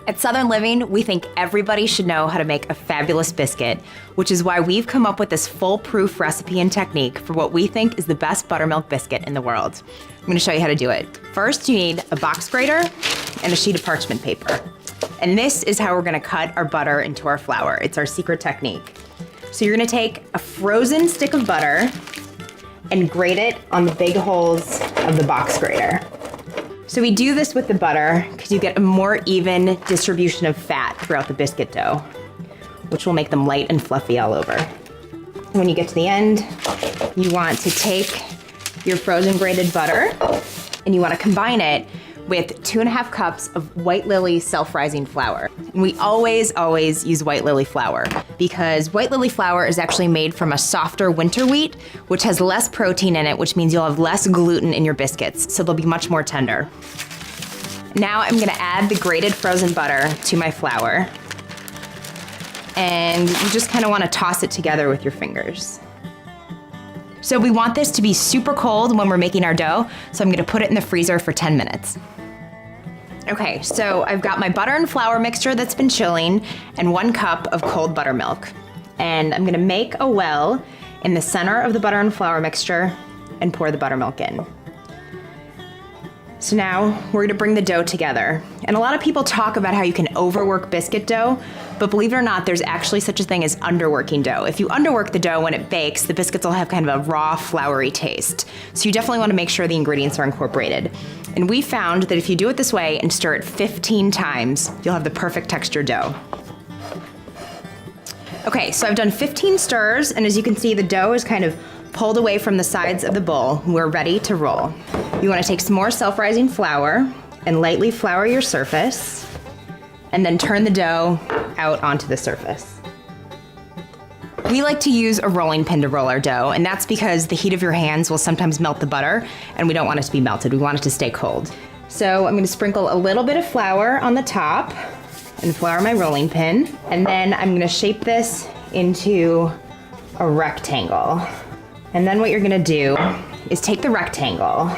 At Southern Living, we think everybody should know how to make a fabulous biscuit, which is why we've come up with this foolproof recipe and technique for what we think is the best buttermilk biscuit in the world. I'm gonna show you how to do it. First, you need a box grater and a sheet of parchment paper. And this is how we're gonna cut our butter into our flour. It's our secret technique. So you're gonna take a frozen stick of butter and grate it on the big holes of the box grater. So we do this with the butter because you get a more even distribution of fat throughout the biscuit dough, which will make them light and fluffy all over. When you get to the end, you want to take your frozen grated butter and you want to combine it with 2.5 cups of White Lily self-rising flour. And we always use White Lily flour because White Lily flour is actually made from a softer winter wheat, which has less protein in it, which means you'll have less gluten in your biscuits, so they'll be much more tender. Now I'm gonna add the grated frozen butter to my flour. And you just kind of want to toss it together with your fingers. So we want this to be super cold when we're making our dough, so I'm gonna put it in the freezer for 10 minutes. Okay, so I've got my butter and flour mixture that's been chilling and 1 cup of cold buttermilk. And I'm gonna make a well in the center of the butter and flour mixture and pour the buttermilk in. So now we're gonna bring the dough together. And a lot of people talk about how you can overwork biscuit dough, but believe it or not, there's actually such a thing as underworking dough. If you underwork the dough when it bakes, the biscuits will have kind of a raw, floury taste. So you definitely wanna make sure the ingredients are incorporated. And we found that if you do it this way and stir it 15 times, you'll have the perfect texture dough. Okay, so I've done 15 stirs, and as you can see, the dough is kind of pulled away from the sides of the bowl. We're ready to roll. You wanna take some more self-rising flour and lightly flour your surface, and then turn the dough out onto the surface. We like to use a rolling pin to roll our dough, and that's because the heat of your hands will sometimes melt the butter, and we don't want it to be melted. We want it to stay cold. So I'm gonna sprinkle a little bit of flour on the top and flour my rolling pin, and then I'm gonna shape this into a rectangle. And then what you're gonna do is take the rectangle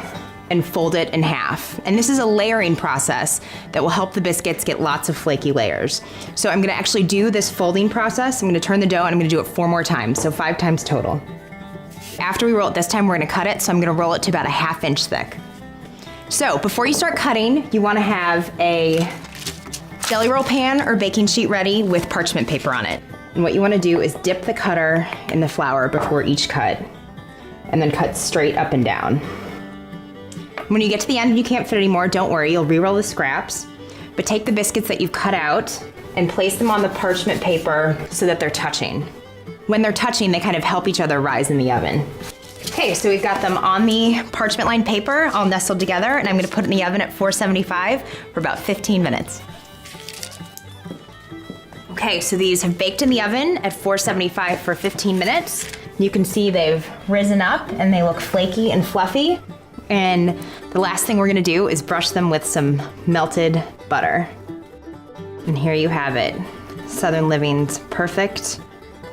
and fold it in half. And this is a layering process that will help the biscuits get lots of flaky layers. So I'm gonna actually do this folding process. I'm gonna turn the dough and I'm gonna do it 4 more times, so 5 times total. After we roll it this time, we're gonna cut it, so I'm gonna roll it to about a 1/2 inch thick. So before you start cutting, you wanna have a jelly roll pan or baking sheet ready with parchment paper on it. And what you wanna do is dip the cutter in the flour before each cut, and then cut straight up and down. When you get to the end and you can't fit anymore, don't worry, you'll re-roll the scraps, but take the biscuits that you've cut out and place them on the parchment paper so that they're touching. When they're touching, they kind of help each other rise in the oven. Okay, so we've got them on the parchment lined paper all nestled together, and I'm gonna put it in the oven at 475 for about 15 minutes. Okay, so these have baked in the oven at 475 for 15 minutes. You can see they've risen up and they look flaky and fluffy. And the last thing we're gonna do is brush them with some melted butter. And here you have it, Southern Living's perfect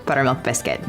buttermilk biscuit.